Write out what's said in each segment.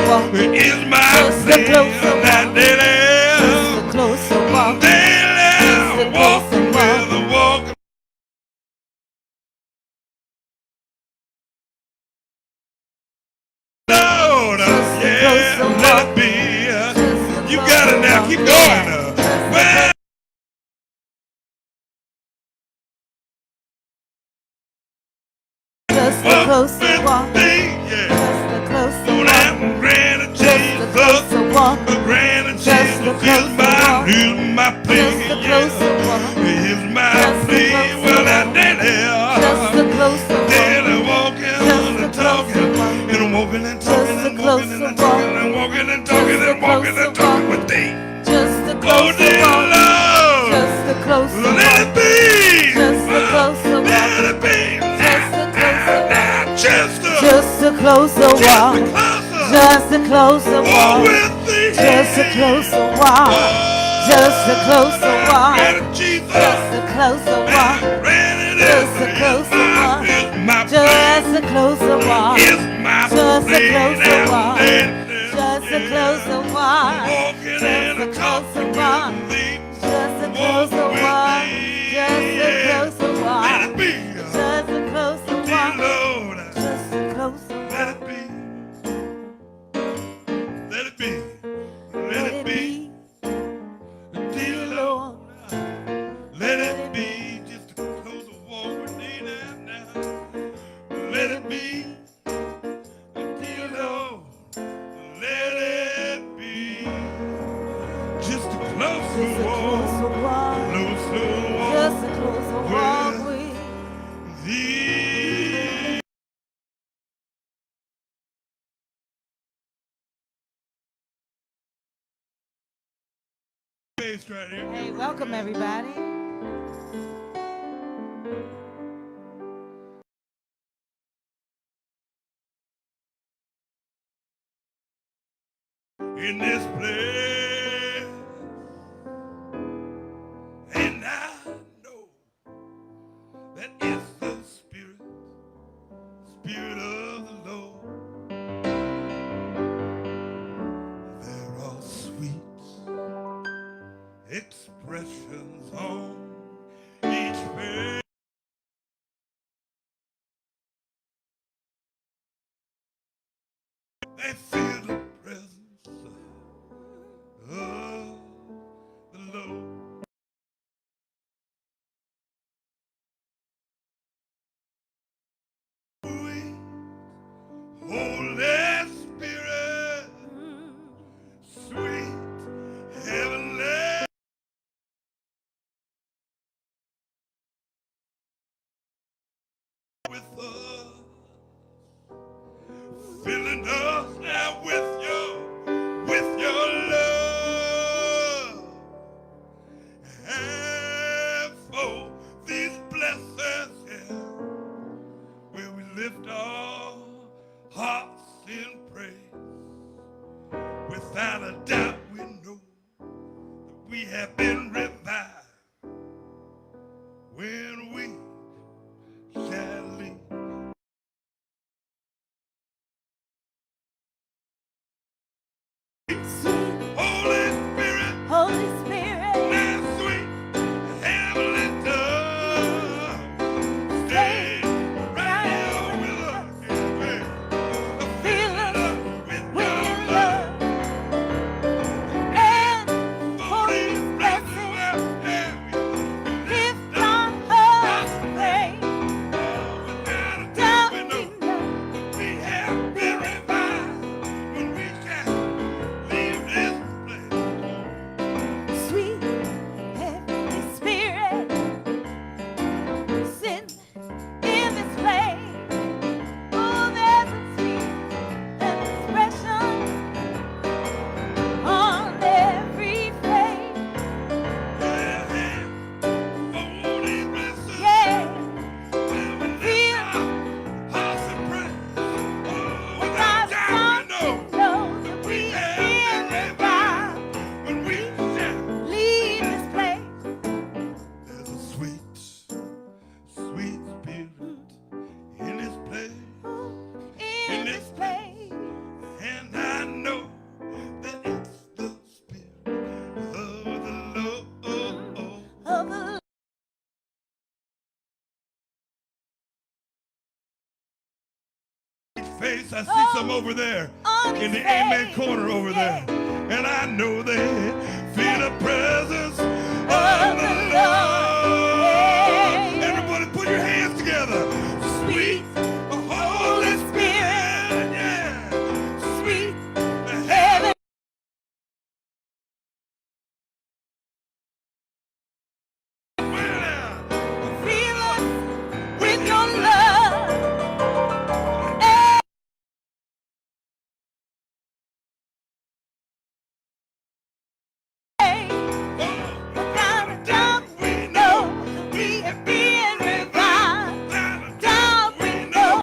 walk. is my Just a plea closer that walk. daily, Just a closer walk. daily walking with a walk. Lord, yeah, let it be. You got it now. Keep going. Well, just a closer walk. yeah. Just a closer On walk. that granted Just a closer walk. the granted Just a Jesus closer walk. is my plea. Just a closer walk. Is my Just a plea. closer Well, that walk. daily, Just a closer walk. daily walking Just a and talking, closer walk. and walking and Just talking a and walking closer and talking walk. and walking and talking Just a and walking closer and talking walk. with thee. Just a Oh, closer dear walk. Lord, Just a closer let it walk. be. Just a closer Let walk. it be. Just a closer walk. Just a closer walk. closer. Just a closer Walk walk. with thee. Just a closer walk. Just a closer walk. Jesus. Just a closer walk. Just a closer walk. Just a closer walk. Just a closer walk. Just a closer walk. Just a closer walk. Just a closer walk. Just a closer walk. Just a closer walk. Just a closer walk. Let it be. Let it be. Let it be. Dear Lord. Let it be. Just a closer walk with thee now. Let it be. Dear Lord. Let it be. Just a closer walk. Closer walk. Just a closer walk with thee. Right here. Hey, welcome everybody. In this place, and I know that it's the Spirit of the Lord. There are sweet expressions on each face. They feel the presence of the Lord. Sweet Holy Spirit, sweet heavenly, with us, filling us now with your love, and for these blessings, yeah, where we lift our hearts in praise. Without a doubt, we know that we have been revived when we shall leave. Holy Spirit, Holy Spirit, now sweet heavenly dove, stay right here with us. fill us with your love. love, and for these blessings face. I see some over there in the amen corner over there. And I know they feel the presence of the Lord. Everybody put your hands together. Sweet Holy Spirit, yeah. Sweet heaven. Fill us with your love. What kind of job we know we are being revived. Job we know.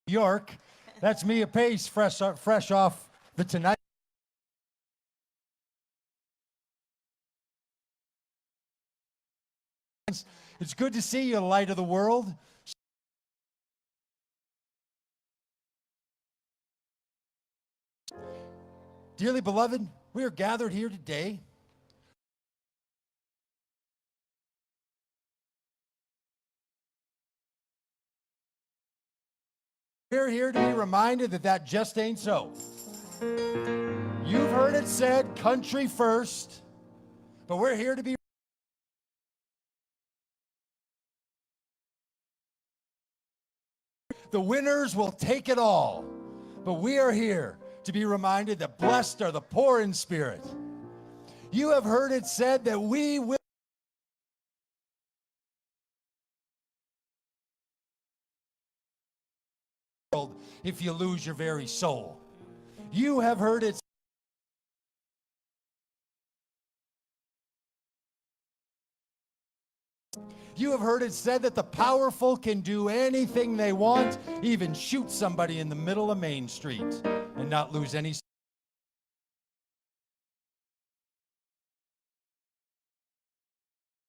York. That's Mia Pace, fresh off the Tonight. It's good to see you, light of the world. Dearly beloved, we are gathered here today we're here to be reminded that that just ain't so. You've heard it said, country first, but we're here to be the winners will take it all, but we are here to be reminded that blessed are the poor in spirit. You have heard it said that we will if you lose your very soul. You have heard it. You have heard it said that the powerful can do anything they want, even shoot somebody in the middle of Main Street and not lose any.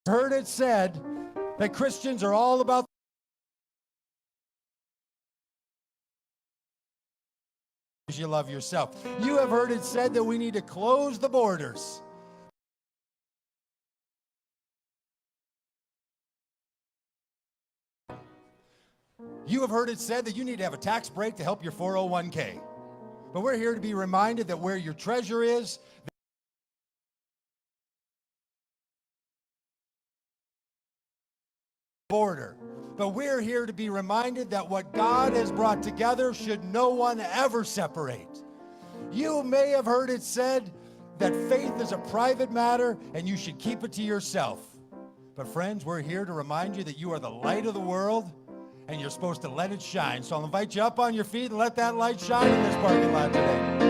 Heard it said that Christians are all about you love yourself. You have heard it said that we need to close the borders. You have heard it said that you need to have a tax break to help your 401k. But we're here to be reminded that where your treasure is, border. But we're here to be reminded that what God has brought together should no one ever separate. You may have heard it said that faith is a private matter and you should keep it to yourself. But friends, we're here to remind you that you are the light of the world and you're supposed to let it shine. So I'll invite you up on your feet and let that light shine in this parking lot today.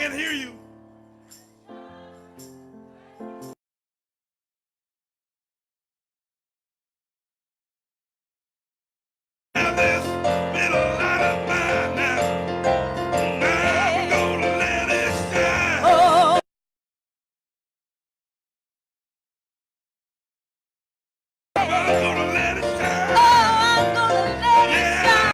can't hear you. Now this little light of mine now, I'm gonna let it shine. Oh, I'm gonna let it shine. oh, I'm gonna let it Yeah. shine.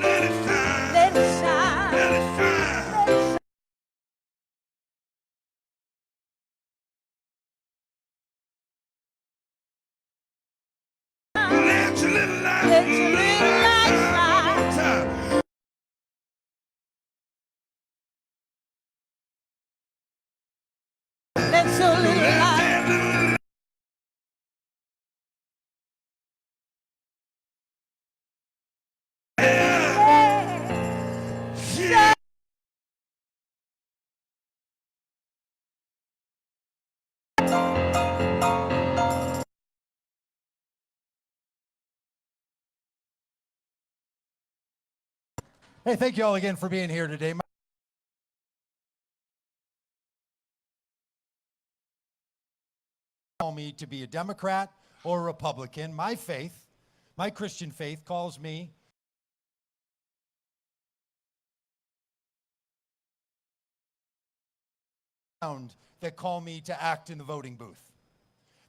Let it shine. Let it shine. Let it shine. Let your little light, Let your little light shine. One more time. Let your little Let light. that little Shine. Hey, thank you all again for being here today. Call me to be a Democrat or a Republican. My faith, my Christian faith, calls me that call me to act in the voting booth.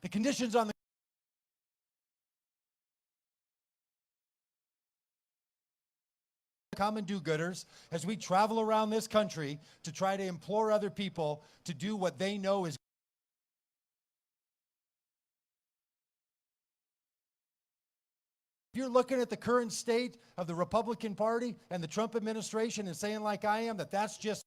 The conditions on the common do-gooders as we travel around this country to try to implore other people to do what they know is. If you're looking at the current state of the Republican Party and the Trump administration and saying like I am that that's just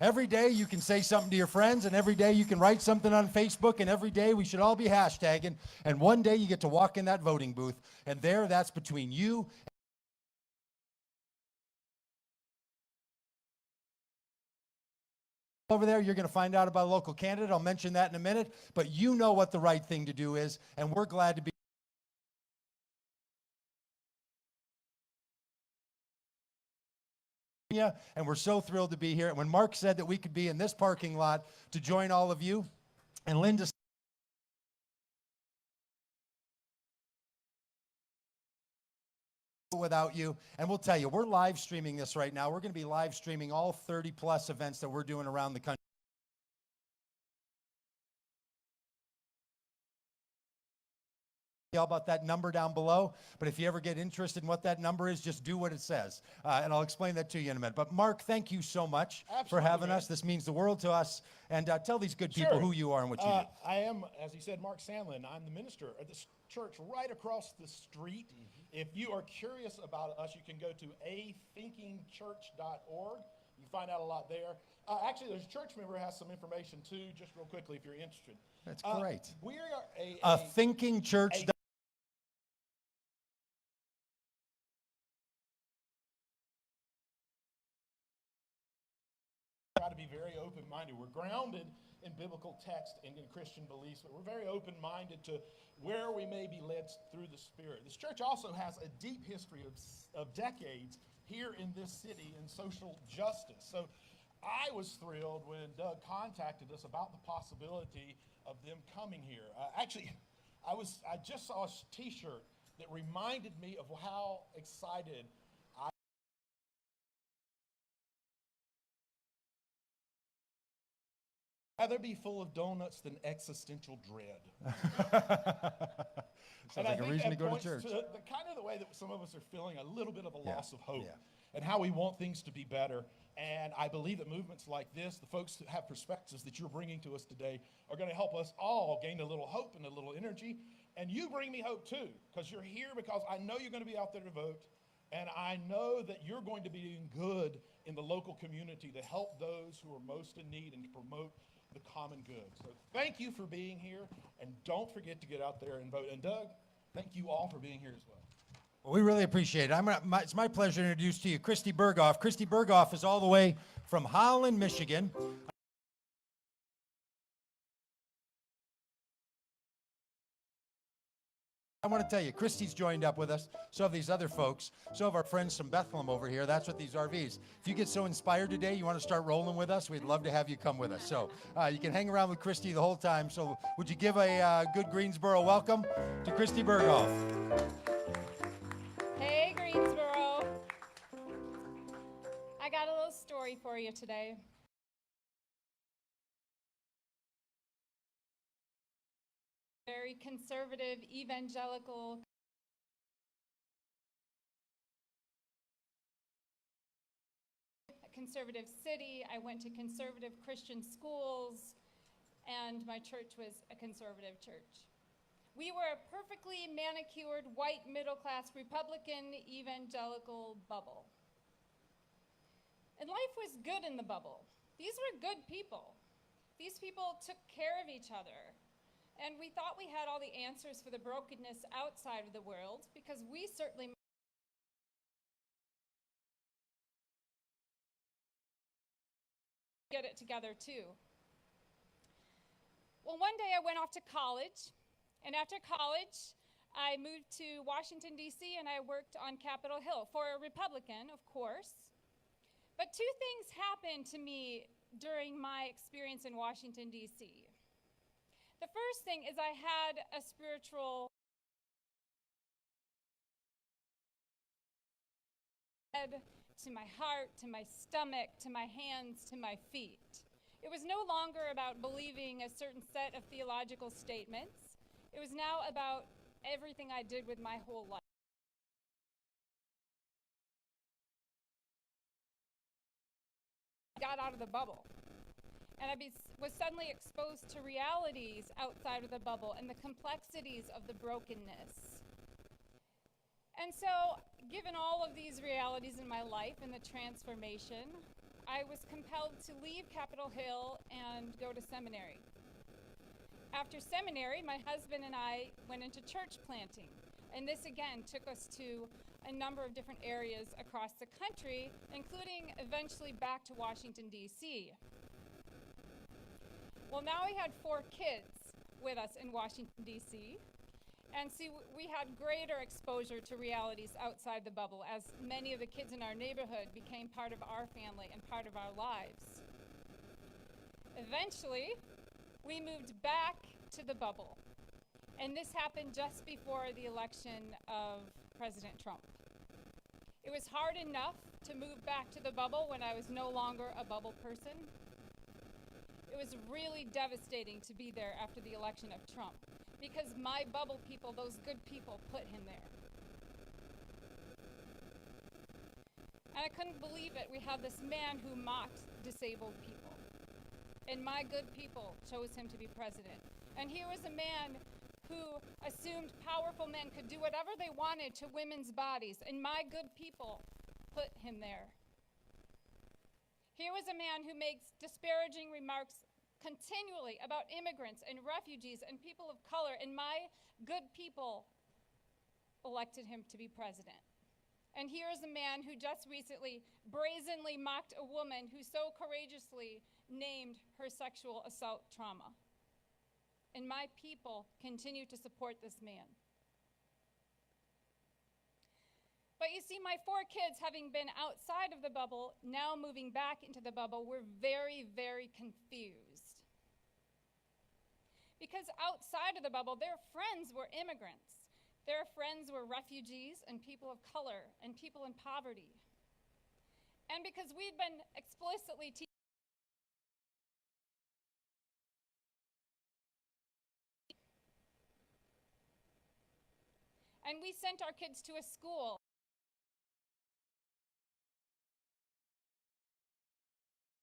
every day you can say something to your friends, and every day you can write something on Facebook, and every day we should all be hashtagging, and one day you get to walk in that voting booth, and there, that's between you. Over there, you're going to find out about a local candidate. I'll mention that in a minute, but you know what the right thing to do is, and we're glad to be. And we're so thrilled to be here. And when Mark said that we could be in this parking lot to join all of you, and Linda without you, and we'll tell you, we're live streaming this right now. We're going to be live streaming all 30 plus events that we're doing around the country. All about that number down below, but if you ever get interested in what that number is, just do what it says, and I'll explain that to you in a minute. But Mark, thank you so much for having us. This means the world to us, and tell these good people who you are and what you do. I am, as he said, Mark Sandlin. I'm the minister at this church right across the street. If you are curious about us, you can go to athinkingchurch.org. You can find out a lot there. Actually, there's a church member who has some information too, just real quickly if you're interested. That's great. We are A thinking church. Try to be very open-minded. We're grounded in biblical text and in Christian beliefs, but we're very open-minded to where we may be led through the Spirit. This church also has a deep history of decades here in this city in social justice. So I was thrilled when Doug contacted us about the possibility of them coming here. Actually, I just saw a T-shirt that reminded me of how excited rather be full of donuts than existential dread. Sounds like a reason to go to church. To the kind of the way that some of us are feeling a little bit of a loss of hope and how we want things to be better. And I believe that movements like this, the folks that have perspectives that you're bringing to us today, are going to help us all gain a little hope and a little energy. And you bring me hope too, because you're here because I know you're going to be out there to vote. And I know that you're going to be doing good in the local community to help those who are most in need and to promote the common good. So thank you for being here, and don't forget to get out there and vote. And Doug, thank you all for being here as well. Well, we really appreciate it. It's my pleasure to introduce to you Christy Berghoff. Christy Berghoff is all the way from Holland, Michigan. want to tell you, Christy's joined up with us. So have these other folks. So have our friends from Bethlehem over here. That's what these RVs. If you get so inspired today, you want to start rolling with us, we'd love to have you come with us. So you can hang around with Christy the whole time. So would you give a good Greensboro welcome to Christy Berghoff? Hey, Greensboro. I got a little story for you today. Very conservative, evangelical, a conservative city. I went to conservative Christian schools, and my church was a conservative church. We were a perfectly manicured, white, middle-class, Republican, evangelical bubble. And life was good in the bubble. These were good people. These people took care of each other. And we thought we had all the answers for the brokenness outside of the world, because we certainly get it together too. Well, one day I went off to college, and after college, I moved to Washington, D.C., and I worked on Capitol Hill for a Republican, of course. But two things happened to me during my experience in Washington, D.C. The first thing is I had a spiritual head to my heart, to my stomach, to my hands, to my feet. It was no longer about believing a certain set of theological statements. It was now about everything I did with my whole life. I got out of the bubble. And I was suddenly exposed to realities outside of the bubble and the complexities of the brokenness. And so, given all of these realities in my life and the transformation, I was compelled to leave Capitol Hill and go to seminary. After seminary, my husband and I went into church planting. And this again took us to a number of different areas across the country, including eventually back to Washington, D.C. Well, now we had 4 kids with us in Washington, D.C., and see, we had greater exposure to realities outside the bubble as many of the kids in our neighborhood became part of our family and part of our lives. Eventually, we moved back to the bubble, and this happened just before the election of President Trump. It was hard enough to move back to the bubble when I was no longer a bubble person. It was really devastating to be there after the election of Trump, because my bubble people, those good people, put him there. And I couldn't believe it. We had this man who mocked disabled people. And my good people chose him to be president. And here was a man who assumed powerful men could do whatever they wanted to women's bodies. And my good people put him there. Here was a man who makes disparaging remarks continually about immigrants and refugees and people of color, and my good people elected him to be president. And here is a man who just recently brazenly mocked a woman who so courageously named her sexual assault trauma. And my people continue to support this man. But you see, my 4 kids, having been outside of the bubble, now moving back into the bubble, were very, very confused. Because outside of the bubble, their friends were immigrants. Their friends were refugees and people of color and people in poverty. And because we'd been explicitly teaching and we sent our kids to a school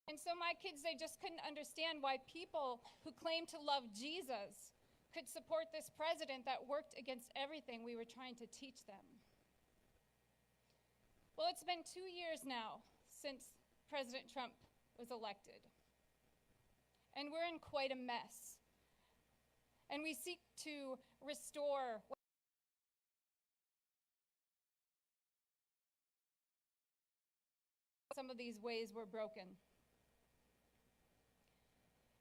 and so my kids, they just couldn't understand why people who claimed to love Jesus could support this president that worked against everything we were trying to teach them. Well, it's been 2 years now since President Trump was elected. And we're in quite a mess. And we seek to restore some of these ways were broken.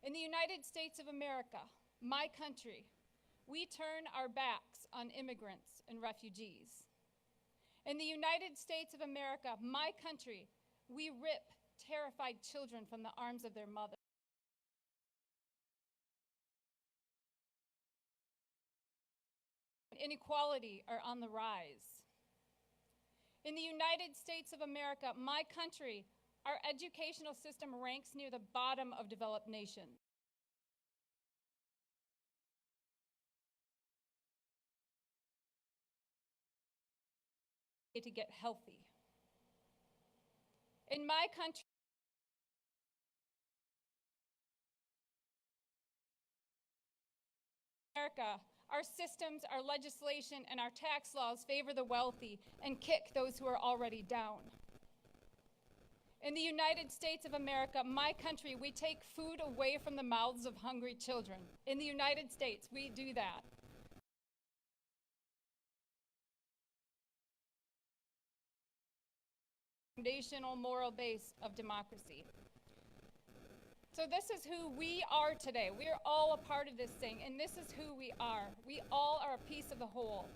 In the United States of America, my country, we turn our backs on immigrants and refugees. In the United States of America, my country, we rip terrified children from the arms of their mothers. Inequality are on the rise. In the United States of America, my country, our educational system ranks near the bottom of developed nations. To get healthy. In my country, America, our systems, our legislation, and our tax laws favor the wealthy and kick those who are already down. In the United States of America, my country, we take food away from the mouths of hungry children. In the United States, we do that. Foundational moral base of democracy. So this is who we are today. We are all a part of this thing, and this is who we are. We all are a piece of the whole.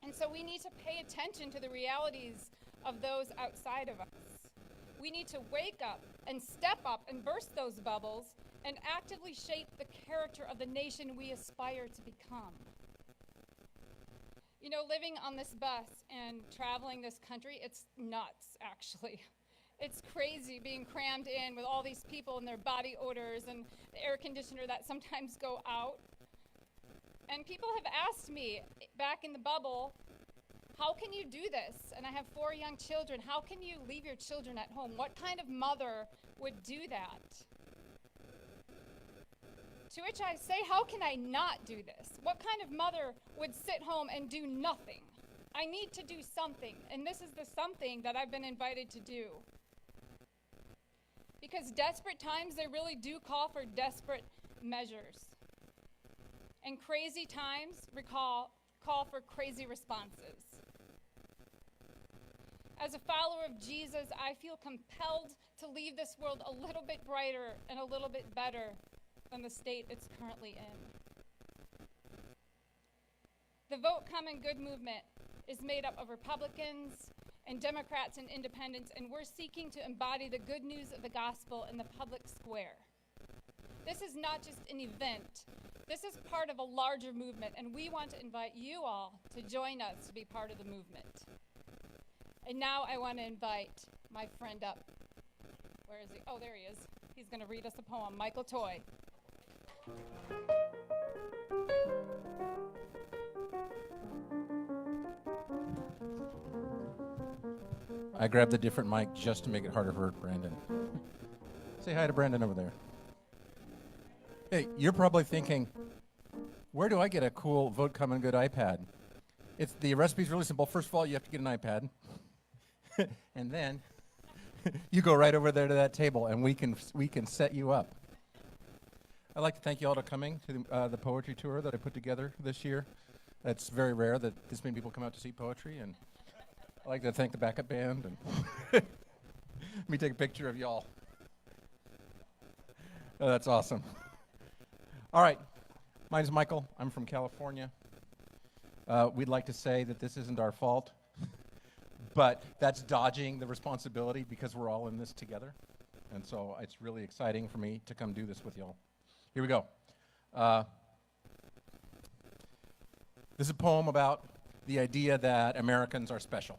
And so we need to pay attention to the realities of those outside of us. We need to wake up and step up and burst those bubbles and actively shape the character of the nation we aspire to become. You know, living on this bus and traveling this country, it's nuts, actually. It's crazy being crammed in with all these people and their body odors and the air conditioner that sometimes go out. And people have asked me back in the bubble, how can you do this? And I have 4 young children. How can you leave your children at home? What kind of mother would do that? To which I say, how can I not do this? What kind of mother would sit home and do nothing? I need to do something, and this is the something that I've been invited to do. Because desperate times, they really do call for desperate measures. And crazy times call for crazy responses. As a follower of Jesus, I feel compelled to leave this world a little bit brighter and a little bit better than the state it's currently in. The Vote Common Good movement is made up of Republicans and Democrats and independents, and we're seeking to embody the good news of the gospel in the public square. This is not just an event. This is part of a larger movement, and we want to invite you all to join us to be part of the movement. And now I want to invite my friend up. Where is he? Oh, there he is. He's going to read us a poem. Michael Toy. I grabbed a different mic just to make it harder for Brandon. Say hi to Brandon over there. Hey, you're probably thinking, where do I get a cool Vote Common Good iPad? The recipe's really simple. First of all, you have to get an iPad. And then you go right over there to that table, and we can set you up. I'd like to thank you all for coming to the poetry tour that I put together this year. It's very rare that this many people come out to see poetry, and I'd like to thank the backup band. And let me take a picture of y'all. Oh, that's awesome. All right, my name's Michael. I'm from California. We'd like to say that this isn't our fault, but that's dodging the responsibility because we're all in this together. And so it's really exciting for me to come do this with y'all. Here we go. This is a poem about the idea that Americans are special.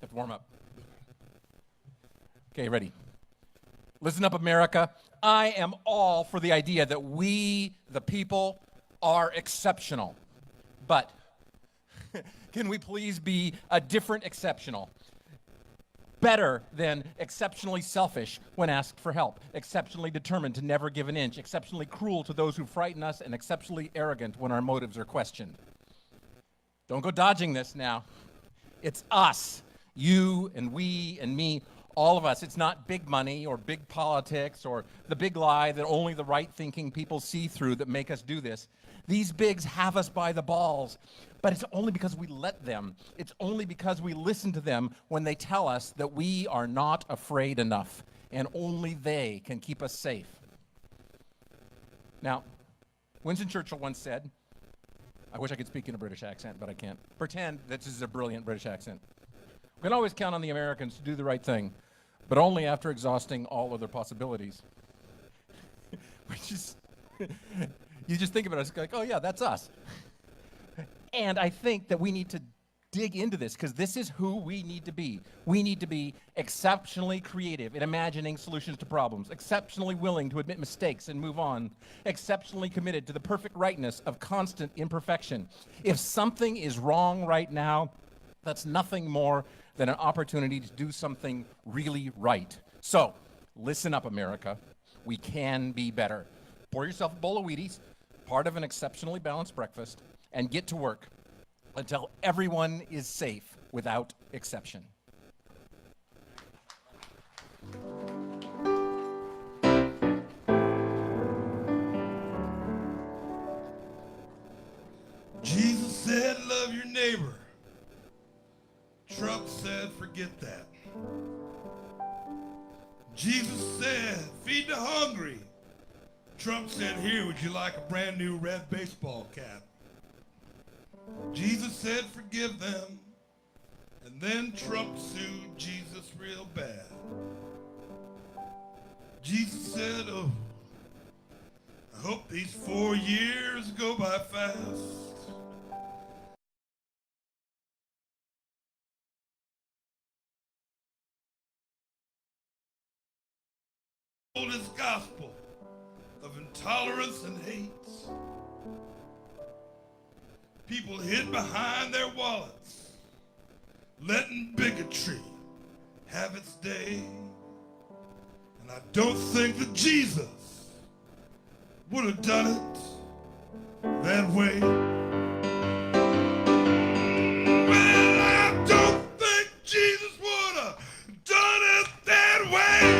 Have to warm up. Okay, ready. Listen up, America. I am all for the idea that we, the people, are exceptional. But can we please be a different exceptional? Better than exceptionally selfish when asked for help, exceptionally determined to never give an inch, exceptionally cruel to those who frighten us, and exceptionally arrogant when our motives are questioned. Don't go dodging this now. It's us, you and we and me, all of us. It's not big money or big politics or the big lie that only the right-thinking people see through that make us do this. These bigs have us by the balls, but it's only because we let them. It's only because we listen to them when they tell us that we are not afraid enough, and only they can keep us safe. Now, Winston Churchill once said, I wish I could speak in a British accent, but I can't. Pretend this is a brilliant British accent. We can always count on the Americans to do the right thing, but only after exhausting all other possibilities. Which is, you just think about it, it's like, oh yeah, that's us. And I think that we need to dig into this, because this is who we need to be. We need to be exceptionally creative in imagining solutions to problems, exceptionally willing to admit mistakes and move on, exceptionally committed to the perfect rightness of constant imperfection. If something is wrong right now, that's nothing more than an opportunity to do something really right. So, listen up, America. We can be better. Pour yourself a bowl of Wheaties, part of an exceptionally balanced breakfast, and get to work until everyone is safe without exception. Jesus said, love your neighbor. Trump said, forget that. Jesus said, feed the hungry. Trump said, here, would you like a brand new red baseball cap? Jesus said, forgive them. And then Trump sued Jesus real bad. Jesus said, oh, I hope these 4 years go by fast. This gospel of intolerance and hate. People hid behind their wallets, letting bigotry have its day. And I don't think that Jesus would have done it that way. Well, I don't think Jesus would have done it that way.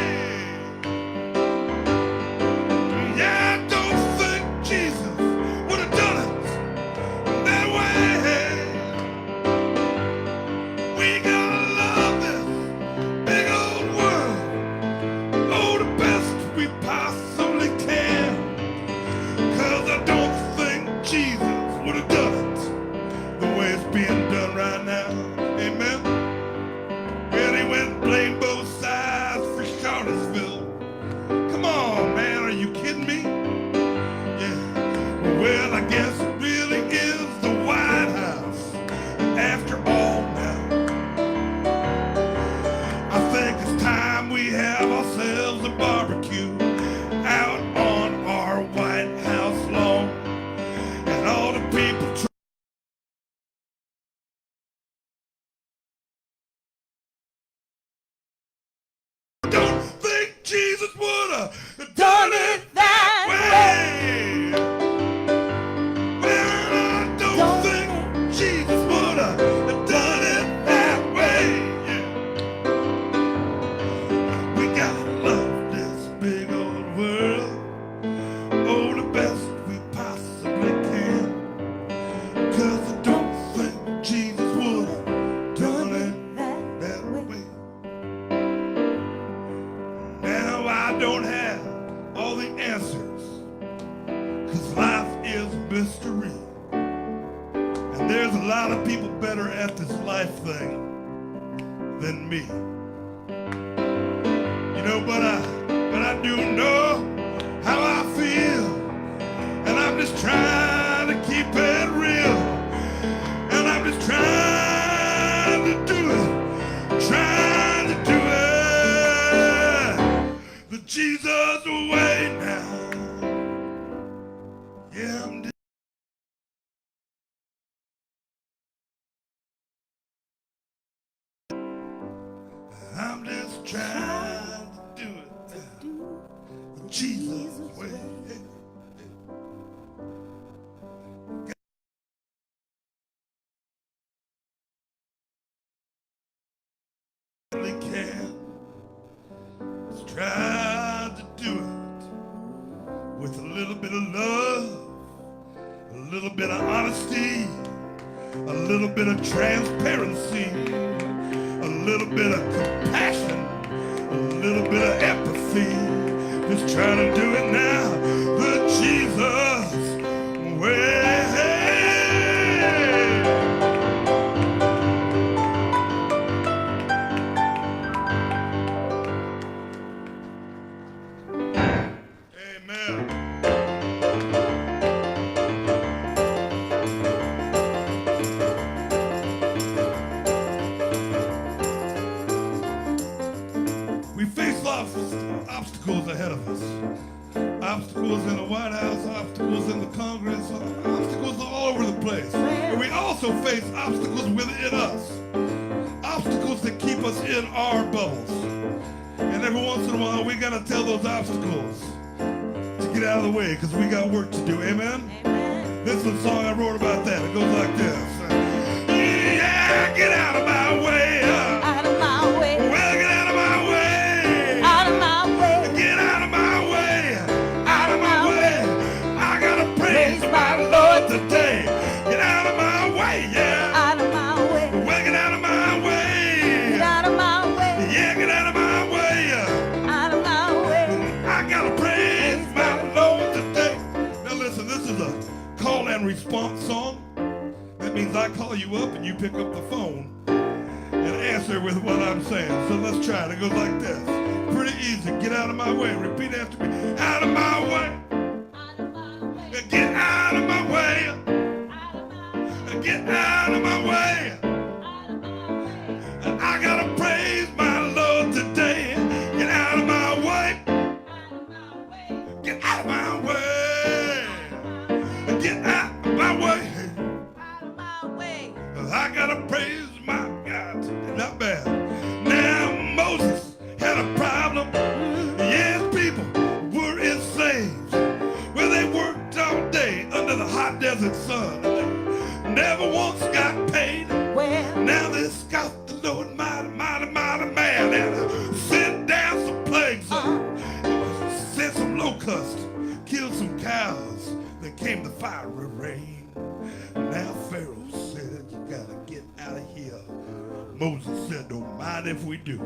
Jesus would have done it that way. Well, I don't think Jesus would have done it that way. Yeah. We gotta love this big old world, oh, the best we possibly can. 'Cause I don't think Jesus would have done it that way. I don't have all the answers, 'cause life is a mystery. And there's a lot of people better at this life thing than me. You know, but I do know how I feel. And I'm just trying to keep it real. And I'm just trying to do it. Trying to do it the Jesus way now. Yeah, I'm just trying to do it the Jesus way. Really can. Just try to do it with a little bit of love, a little bit of honesty, a little bit of transparency, a little bit of compassion, a little bit of empathy. Just trying to do it now the Jesus' way. Amen. We face lots of obstacles ahead of us. Obstacles in the White House, obstacles in the Congress, obstacles all over the place. And we also face obstacles within us. Obstacles that keep us in our bubbles. And every once in a while, we got to tell those obstacles to get out of the way because we got work to do. Amen? Amen. This is a song I wrote about that. It goes like this. Yeah, get out of my way. Out of my way. Well, get out of my way. Out of my way. Get out of my way. Out of my way. I gotta praise my Lord today. Get out of my way, yeah. Out of my way. Well, get out of my way. Get out of my way. Yeah, get out of my way. Out of my way. I gotta praise my Lord today. Now listen, this is a call and response song. That means I call you up and you pick up the phone and answer with what I'm saying. So let's try it. It goes like this. Pretty easy. Get out of my way. Repeat after me. Out of my way. Out of my way. Get out of my way. Out of my way. Get out of my way. Out of my way. I gotta praise my Lord today. Get out of my way. Out of my way. Get out of my way. Get out of my way. Out of my way. I gotta praise my God. Not bad. Now Moses had a problem. Yes, people were enslaved. Well, they worked all day under the hot desert sun. Never once got paid. Well, Now this got the Lord mighty, mighty, mighty man. And sent down some plagues. Sent some locusts. Killed some cows. Then came the fiery rain. Now Pharaoh said, you gotta get out of here. Moses said, don't mind if we do.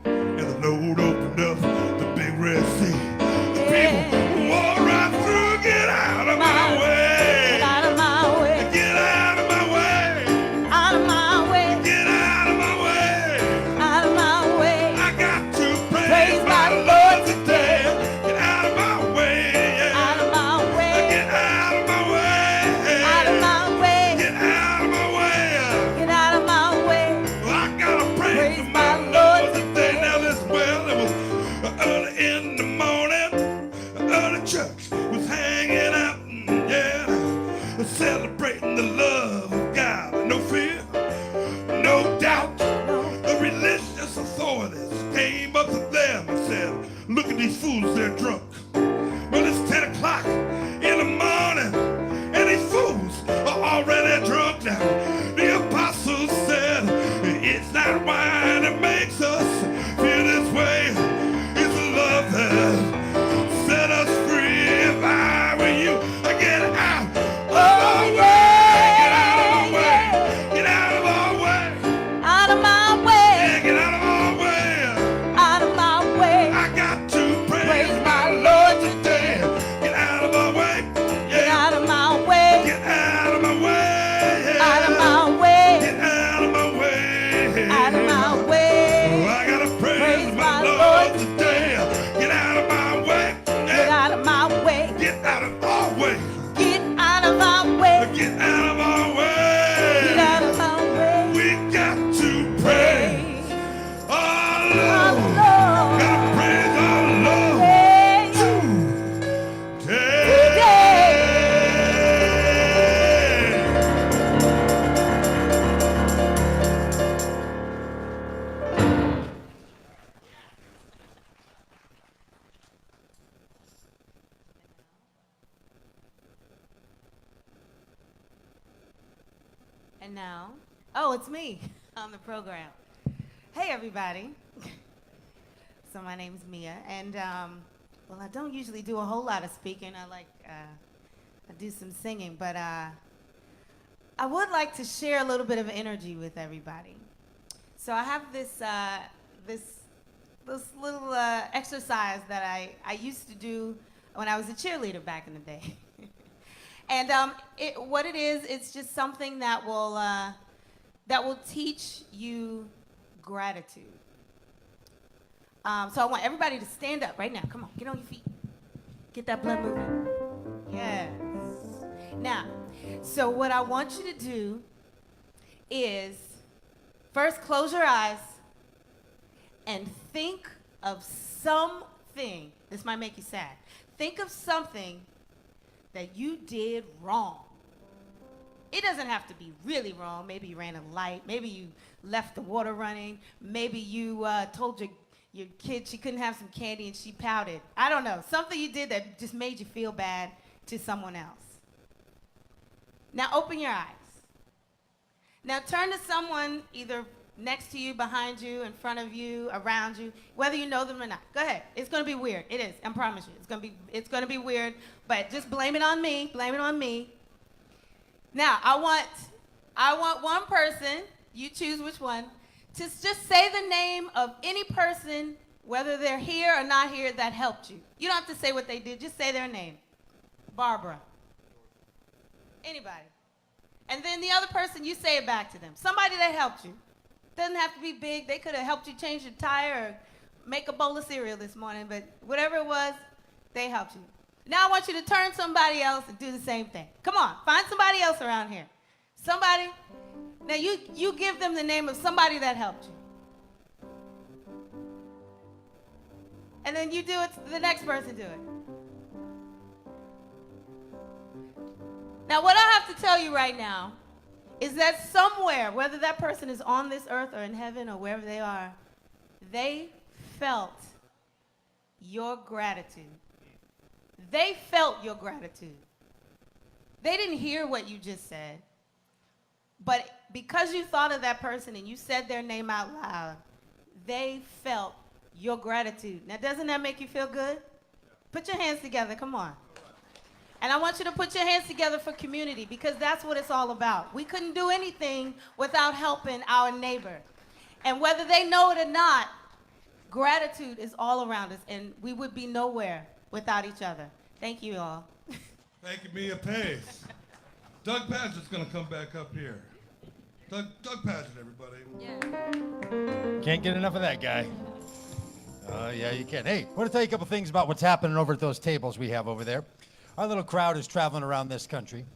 And the Lord opened up the big Red Sea. The people walked right through. Get out of my way. get out of my way. Get out of my way. Out of my way. Get out of my way. Out of my way. I got to praise Praise my my Lord today. Get out of my way. Yeah. Out of my way. Get out of my way. Out of my way. Get out of my way. Get out of my way. I gotta praise my Lord today. Now listen, well, it was early in the morning. Early church was hanging out, yeah, celebrating the love of God. No fear, no doubt. The religious authorities came up to them and said, look at these fools, they're drunk. Well, it's 10 o'clock in the morning, and these fools are already drunk now. The apostles said, it's not wine that makes us feel this way. It's the love that set us free. If I were you, I'd get out of our way. Get out of our way. Get out of our way. Out of my way. Yeah, get out of our way. Out of my way. I got to praise Praise my my Lord today. Get out of our way. Get Yeah. out of my way. Get out of my way. Out of my way. Get out of my way. Out of my way. Oh, I gotta praise Praise my my Lord Lord today. Get out of my way. Get out of my way. Get out of our way. Get out of my way. Get out of our Get way. out of my way. We got to praise our Lord. Lord. Gotta praise our Lord today. And now, oh, it's me on the program. Hey, everybody. So my name's Mia, and well, I don't usually do a whole lot of speaking. I do some singing, but I would like to share a little bit of energy with everybody. So I have this this little exercise that I used to do when I was a cheerleader back in the day. And what it is, it's just something that will teach you gratitude. So I want everybody to stand up right now. Come on, get on your feet. Get that blood moving. Yes. Now, so what I want you to do is first close your eyes and think of something. This might make you sad. Think of something that you did wrong. It doesn't have to be really wrong. Maybe you ran a light. Maybe you left the water running. Maybe you told your kid she couldn't have some candy and she pouted. I don't know. Something you did that just made you feel bad to someone else. Now open your eyes. Now turn to someone either next to you, behind you, in front of you, around you, whether you know them or not. Go ahead. It's going to be weird. It is. I promise you. It's going to be weird, but just blame it on me. Blame it on me. Now, I want one person, you choose which one, to just say the name of any person, whether they're here or not here, that helped you. You don't have to say what they did. Just say their name. Barbara. Anybody. And then the other person, you say it back to them. Somebody that helped you. Doesn't have to be big. They could have helped you change your tire or make a bowl of cereal this morning, but whatever it was, they helped you. Now I want you to turn somebody else and do the same thing. Come on, find somebody else around here. Somebody. Now you give them the name of somebody that helped you. And then you do it, the next person do it. Now what I have to tell you right now is that somewhere, whether that person is on this earth or in heaven or wherever they are, they felt your gratitude. They felt your gratitude. They didn't hear what you just said, but because you thought of that person and you said their name out loud, they felt your gratitude. Now, doesn't that make you feel good? Put your hands together, come on. And I want you to put your hands together for community, because that's what it's all about. We couldn't do anything without helping our neighbor. And whether they know it or not, gratitude is all around us, and we would be nowhere without each other. Thank you all. Thank you, Mia Pace. Doug Padgett's going to come back up here. Doug Padgett, everybody. Yeah. Can't get enough of that guy. Yeah, you can. Hey, I want to tell you a couple things about what's happening over at those tables we have over there. Our little crowd is traveling around this country,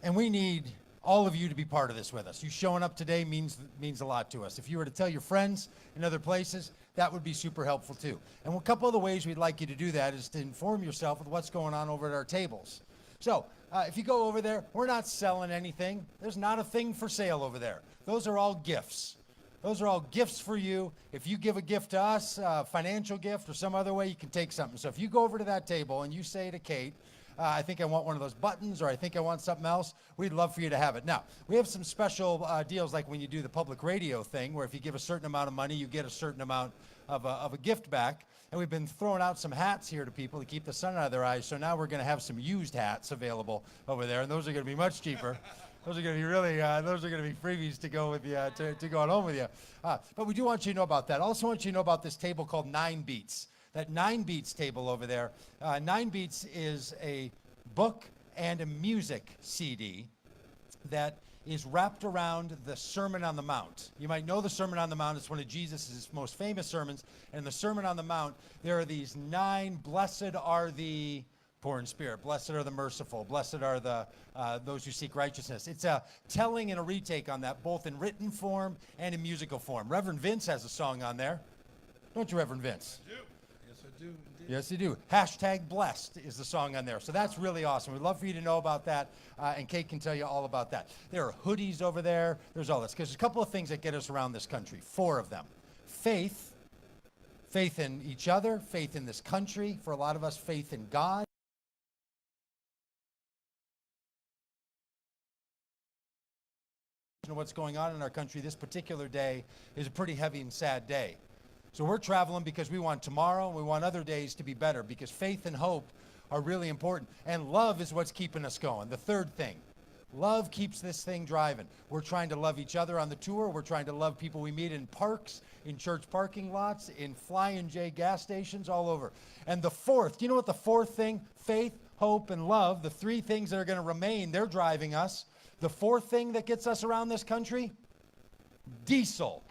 and we need all of you to be part of this with us. You showing up today means a lot to us. If you were to tell your friends in other places, that would be super helpful too. And a couple of the ways we'd like you to do that is to inform yourself with what's going on over at our tables. So if you go over there, we're not selling anything. There's not a thing for sale over there. Those are all gifts. Those are all gifts for you. If you give a gift to us, a financial gift or some other way, you can take something. So if you go over to that table and you say to Kate, I think I want one of those buttons, or I think I want something else, we'd love for you to have it. Now, we have some special deals, like when you do the public radio thing, where if you give a certain amount of money, you get a certain amount of a gift back. And we've been throwing out some hats here to people to keep the sun out of their eyes. So now we're going to have some used hats available over there, and those are going to be much cheaper. Those are going to be really, those are going to be freebies to go with you, to go on home with you. But we do want you to know about that. Also want you to know about this table called 9 Beats. That 9 Beats table over there. 9 Beats is a book and a music CD that is wrapped around the Sermon on the Mount. You might know the Sermon on the Mount. It's one of Jesus' most famous sermons. And in the Sermon on the Mount, there are these 9, blessed are the poor in spirit, blessed are the merciful, blessed are the those who seek righteousness. It's a telling and a retake on that, both in written form and in musical form. Reverend Vince has a song on there. Don't you, Reverend Vince? I do. Yes, I do. Indeed. Yes, you do. Hashtag blessed is the song on there. So that's really awesome. We'd love for you to know about that, and Kate can tell you all about that. There are hoodies over there. There's all this. Because there's a couple of things that get us around this country. 4 of them. Faith in each other, faith in this country. For a lot of us, faith in God. What's going on in our country this particular day is a pretty heavy and sad day. So we're traveling because we want tomorrow, and we want other days to be better, because faith and hope are really important. And love is what's keeping us going. The third thing, Love keeps this thing driving. We're trying to love each other on the tour. We're trying to love people we meet in parks, in church parking lots, in Flying J gas stations, all over. And the fourth, you know what the fourth thing? Faith, hope, and love, the three things that are going to remain, they're driving us. The fourth thing that gets us around this country? Diesel.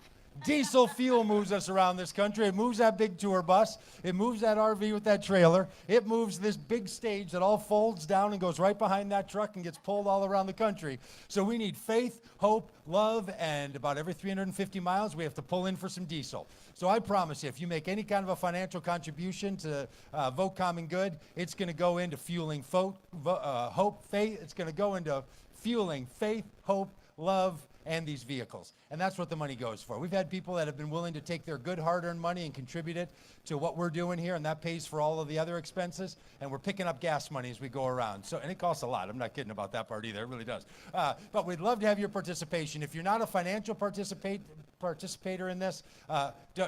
Diesel fuel moves us around this country. It moves that big tour bus. It moves that RV with that trailer. It moves this big stage that all folds down and goes right behind that truck and gets pulled all around the country. So we need faith, hope, love, and about every 350 miles we have to pull in for some diesel. So I promise you, if you make any kind of a financial contribution to Vote Common Good, it's going to go into fueling hope, faith. It's going to go into fueling faith, hope, love, and these vehicles. And that's what the money goes for. We've had people that have been willing to take their good hard-earned money and contribute it to what we're doing here, and that pays for all of the other expenses, and we're picking up gas money as we go around. So, and it costs a lot. I'm not kidding about that part either. It really does. But we'd love to have your participation. If you're not a financial participator in this,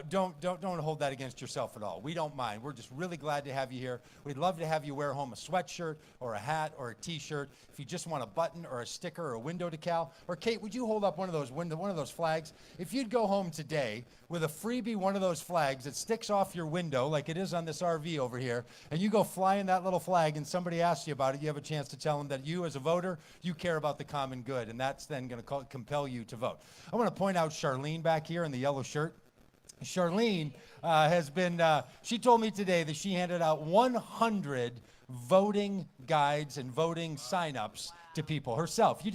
don't hold that against yourself at all. We don't mind. We're just really glad to have you here. We'd love to have you wear home a sweatshirt or a hat or a t-shirt. If you just want a button or a sticker or a window decal, or Kate, would you hold up one of those flags? If you'd go home today with a freebie one of those flags that sticks off your window like it is on this RV over here, and you go flying that little flag and somebody asks you about it, you have a chance to tell them that you as a voter, you care about the common good, and that's then going to compel you to vote. I want to point out Charlene back here in the yellow shirt. Charlene has been, she told me today that she handed out 100 voting guides and voting signups to people herself. You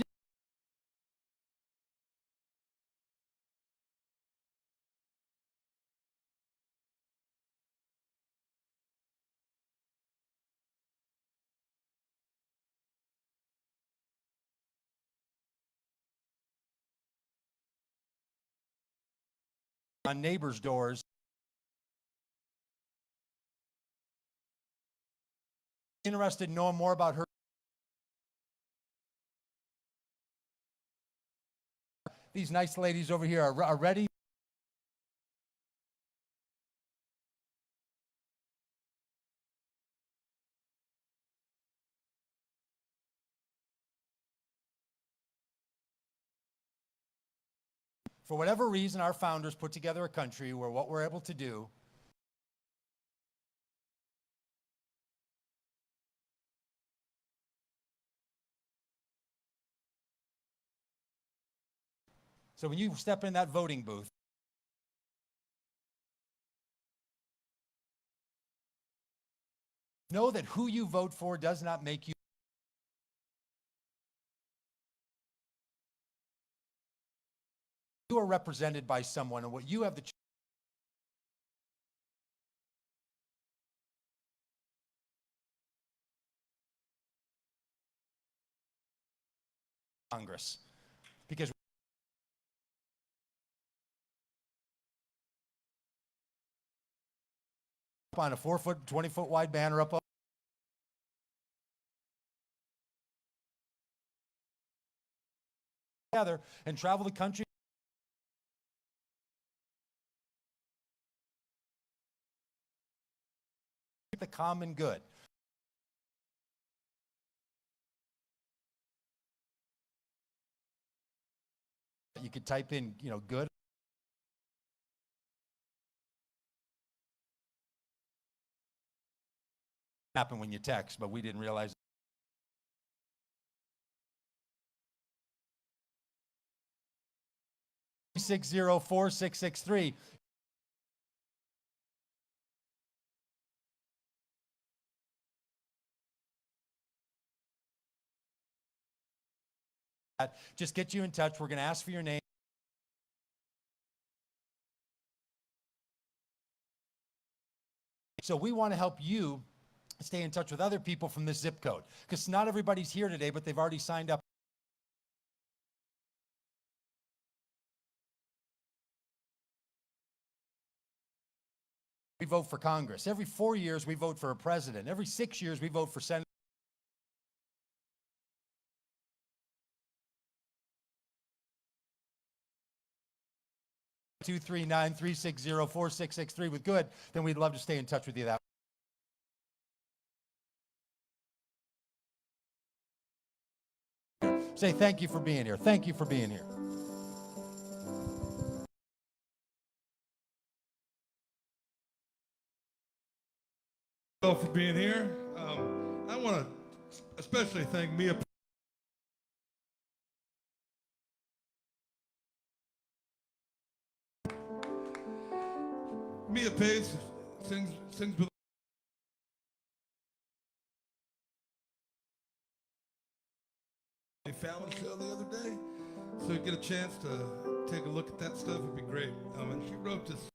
on neighbors' doors. Interested in knowing more about her. These nice ladies over here are ready. For whatever reason, our founders put together a country where what we're able to do so when you step in that voting booth, know that who you vote for does not make you. You are represented by someone, and what you have the Congress, because on a 4-foot, 20-foot wide banner up together and travel the country. The common good. You could type in, good. Happen when you text, but we didn't realize. 360-4663. Just get you in touch. We're going to ask for your name. So we want to help you stay in touch with other people from this zip code, because not everybody's here today, but they've already signed up. We vote for Congress. Every 4 years, we vote for a president. Every 6 years, we vote for Senate. 239-360-4663 with good, then we'd love to stay in touch with you that way. Say thank you for being here. Thank you for being here. For being here. I want to especially thank Mia. Mia Pace sings with the Fallon show the other day. So you get a chance to take a look at that stuff, it'd be great. And she wrote this.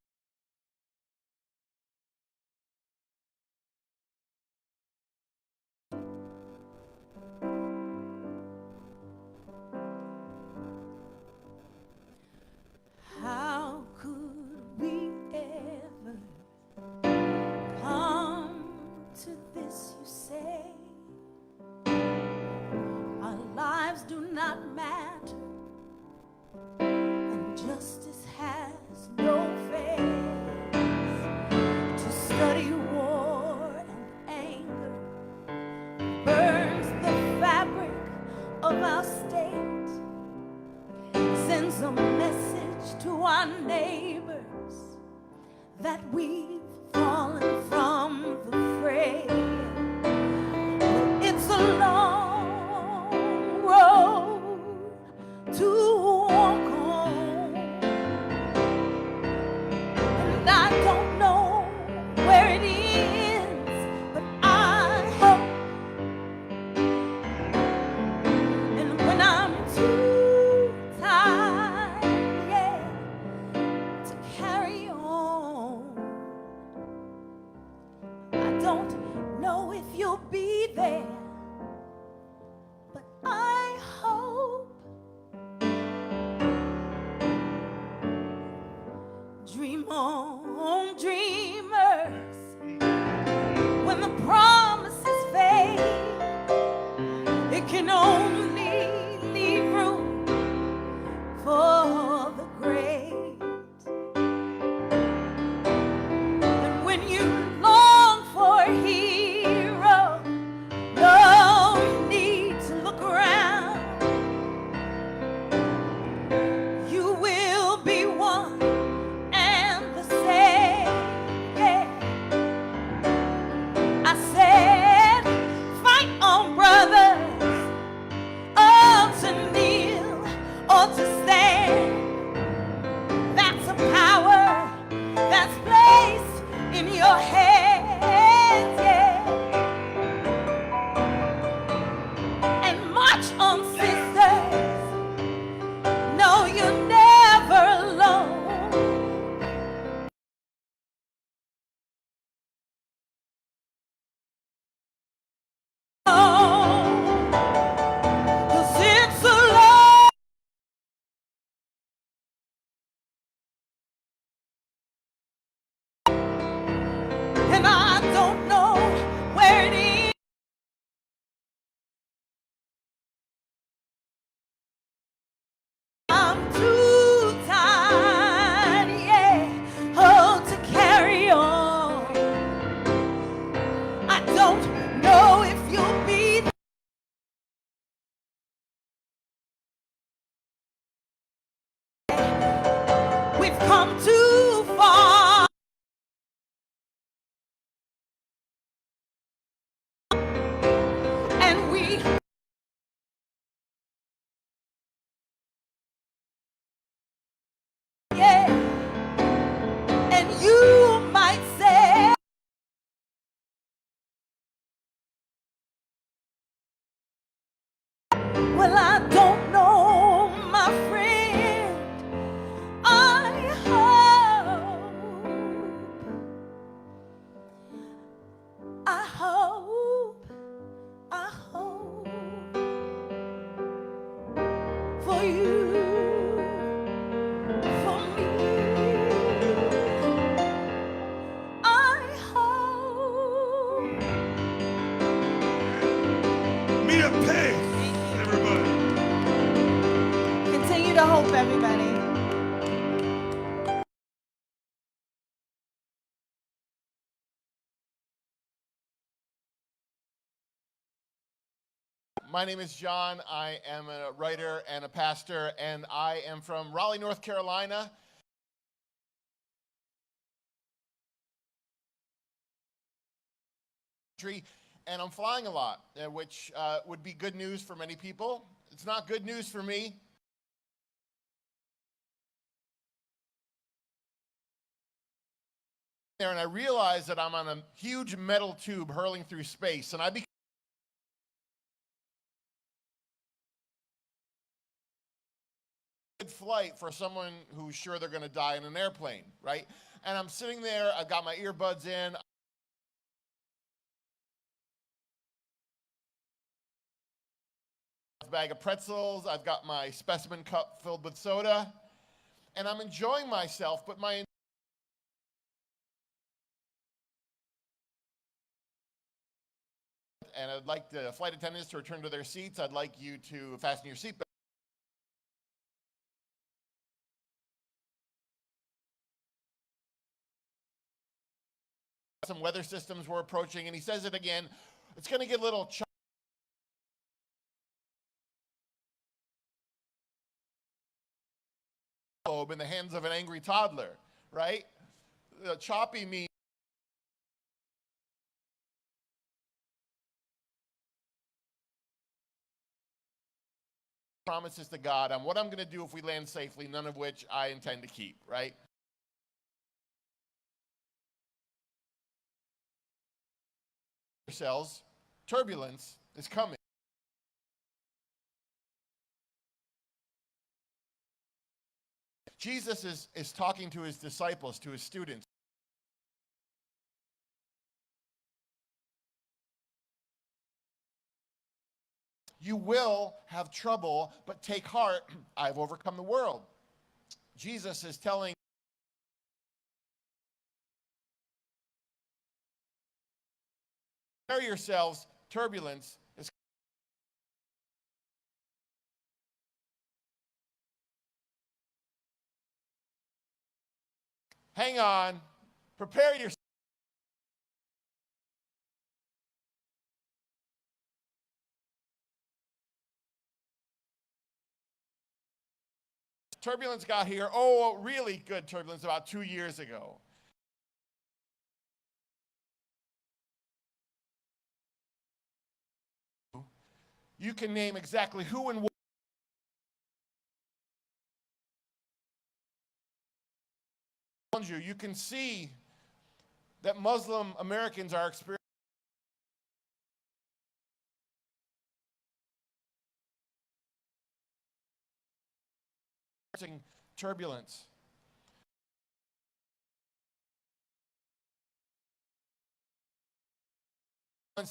How could we ever come to this, you say? Our lives do not matter, and justice has no face. To study war and anger burns the fabric of our state, sends a message to our neighbors that we've fallen from the fray. It's a long road to walk on, and I don't know where it ends, but I hope. And when I'm too tired, yeah, to carry on, I don't know if you'll be there, but I hope. Dream on, dreamers, when the promises fade, it can only leave room for the great. And when you long for a hero, no need to look around. You will be one and the same. Yeah. I said, fight on, brothers, or to kneel or to stand. That's a power that's placed in your hands, yeah. And march on, sisters. No, you're never alone. Cause it's a long and I don't know where it is. I'm too tired, yeah, oh, to carry on. I don't know if you'll be there. We've come too far, and we yeah, and you might say, well, I don't know, my friend. I hope for you, for me. I hope. Mia Pace, everybody. Continue to hope, everybody. My name is John. I am a writer and a pastor, and I am from Raleigh, North Carolina. And I'm flying a lot, which would be good news for many people. It's not good news for me. There, and I realize that I'm on a huge metal tube hurling through space, and I become a good flight for someone who's sure they're going to die in an airplane, right? And I'm sitting there, I've got my earbuds in, a bag of pretzels, I've got my specimen cup filled with soda, and I'm enjoying myself, but my and I'd like the flight attendants to return to their seats. I'd like you to fasten your seatbelt. Some weather systems were approaching, and he says it again. It's going to get a little in the hands of an angry toddler, right? Choppy means promises to God on what I'm going to do if we land safely, none of which I intend to keep, right? Yourselves, turbulence is coming. Jesus is talking to his disciples, to his students. You will have trouble, but take heart, I've overcome the world. Jesus is telling prepare yourselves, turbulence is hang on, prepare yourself. Turbulence got here, really good turbulence about 2 years ago. You can name exactly who and what. You can see that Muslim Americans are experiencing turbulence.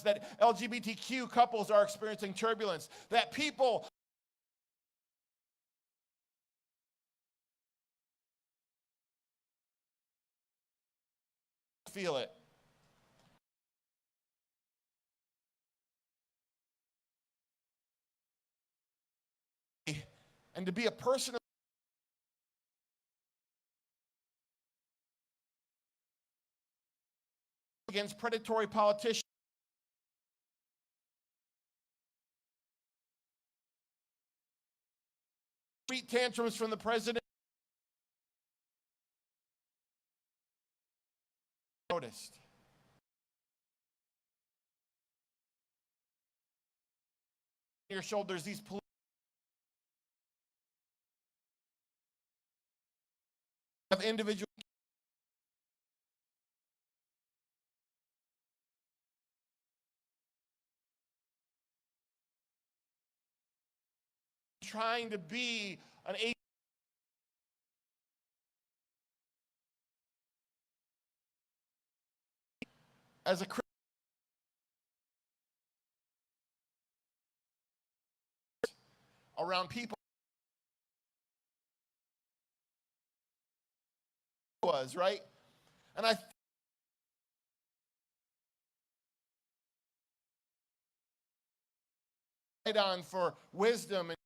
That LGBTQ couples are experiencing turbulence, that people feel it. And to be a person against predatory politicians, street tantrums from the president, noticed. Your shoulders, these of individual trying to be an agent as a Christian around people was right, and I fight on for wisdom and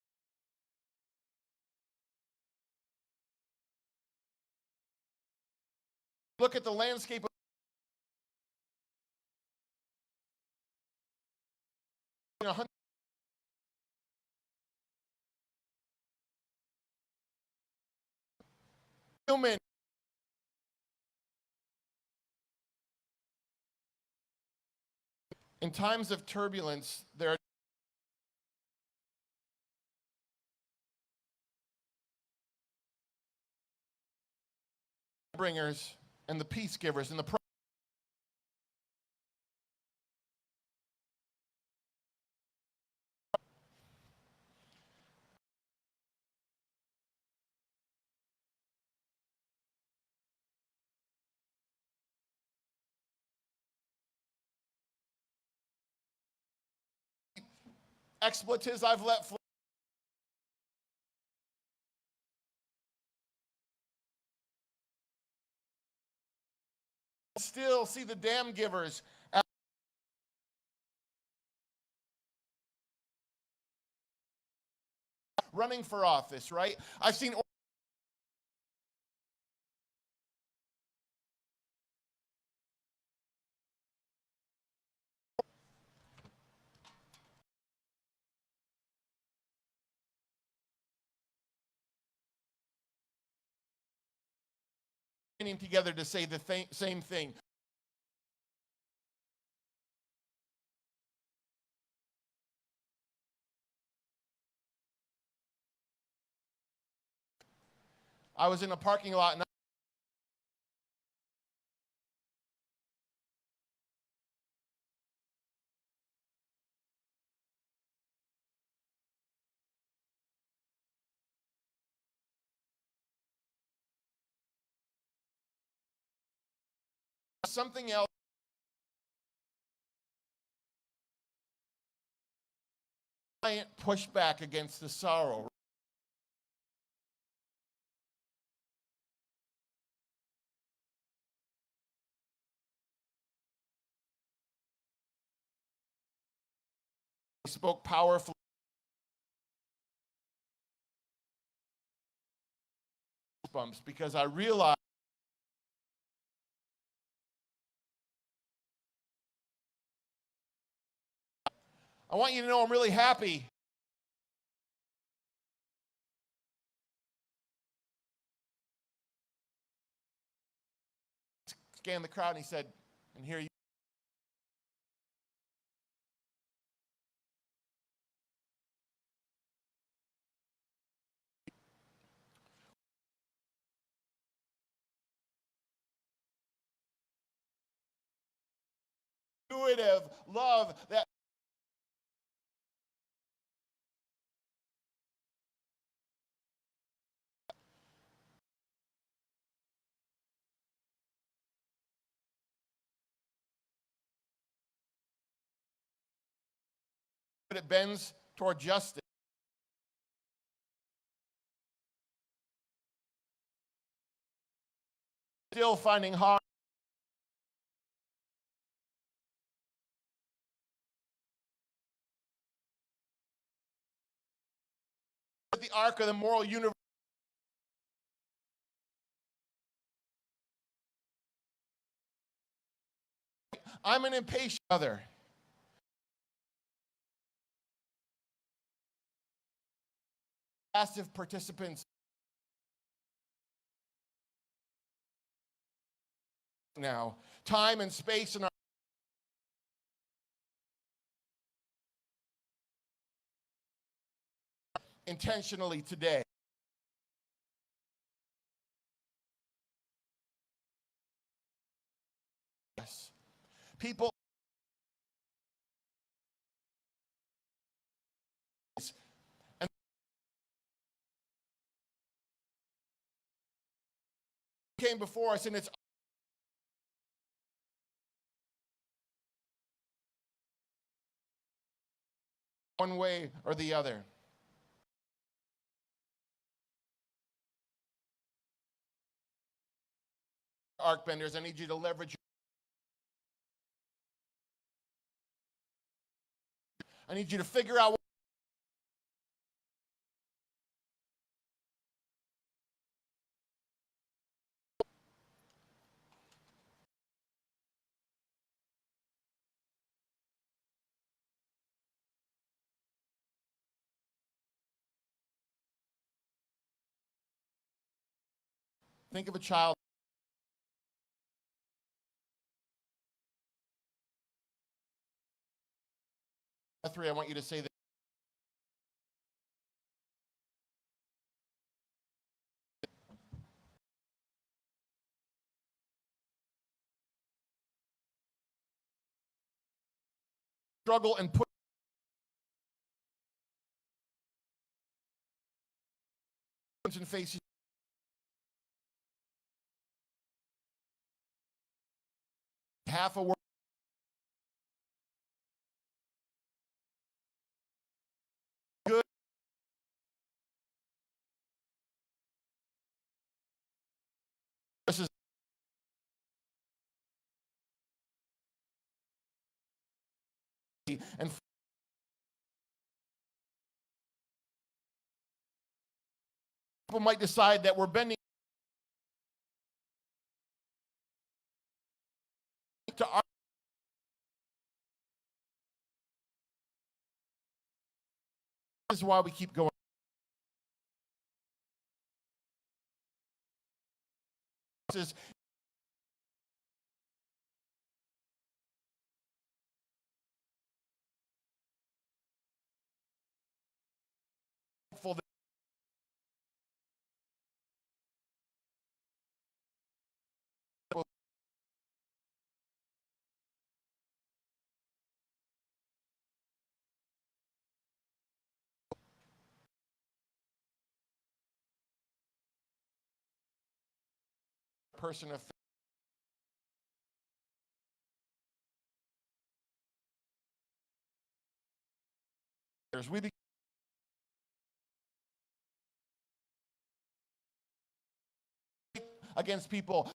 look at the landscape of 100 human. In times of turbulence, there are bringers and the peace givers and the expletives I've let fly. Still see the dam givers running for office, right? I've seen together to say the same thing. I was in a parking lot and something else. Giant pushback against the sorrow. Spoke powerfully. Bumps because I realized I want you to know I'm really happy. Scanned the crowd and he said, and here you intuitive love that it bends toward justice. Still finding hard. The arc of the moral universe. I'm an impatient mother. Passive participants now. Time and space and our intentionally today. Yes. People and came before us and it's one way or the other. Arc benders, I need you to leverage. I need you to figure out Think of a child. Three, I want you to say that. Struggle and put and face half a word. Good. This is and people might decide that we're bending to our. This is why we keep going. This is that person of failures. We against people.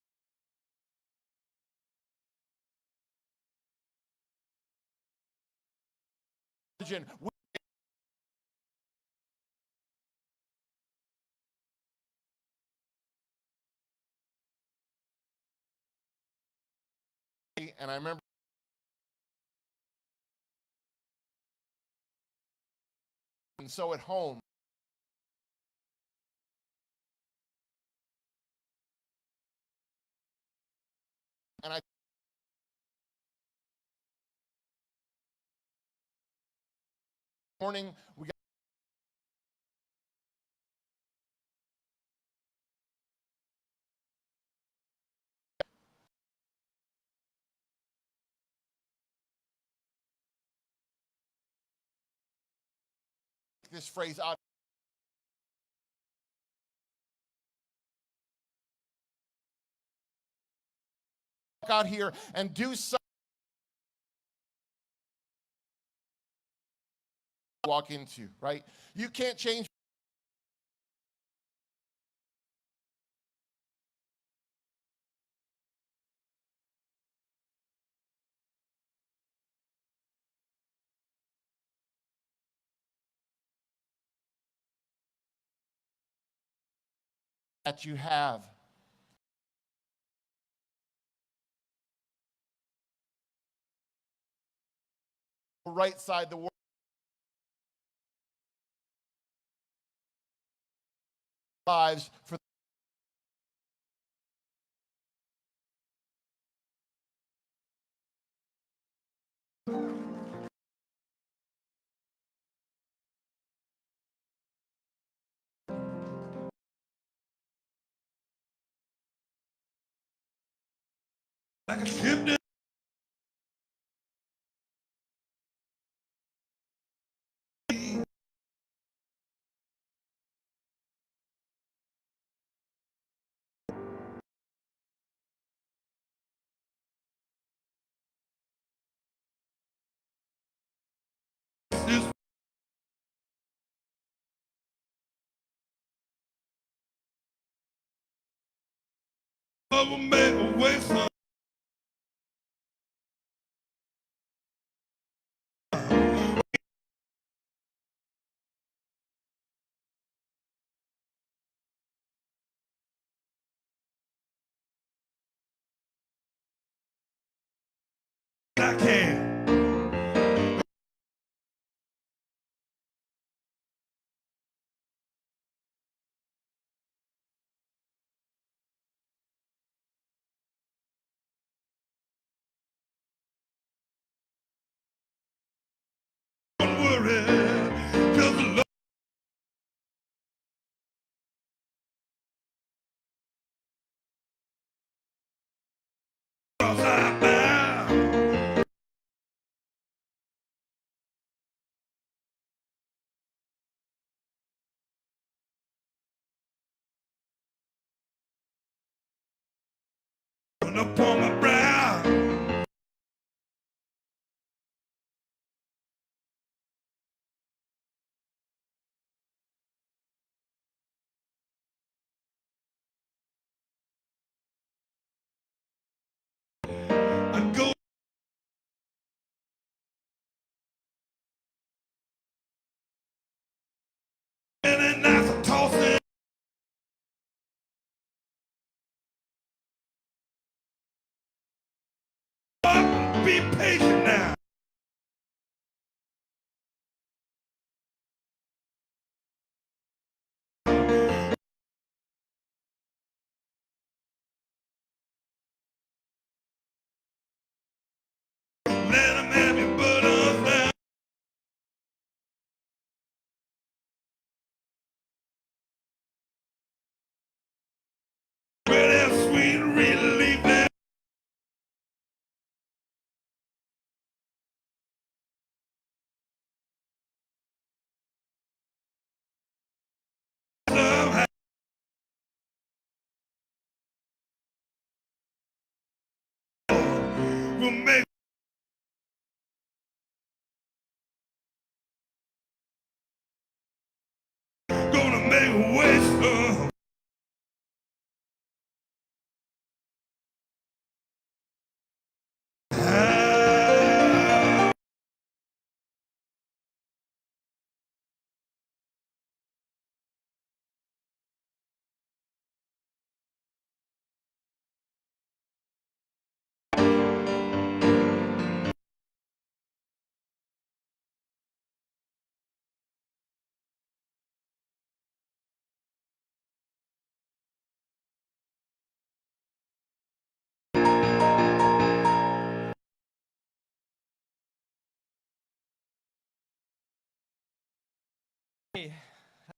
And I remember and so at home and I morning we got this phrase out here and do something walk into, right? You can't change that you have. Right side the world lives for like a ship that this of a man away from I can. upon my brow. I go in and I toss it. Be patient now. Let 'em have your buttons now. Well, that sweet relief there. Somehow will make gonna make a waste of. Hey.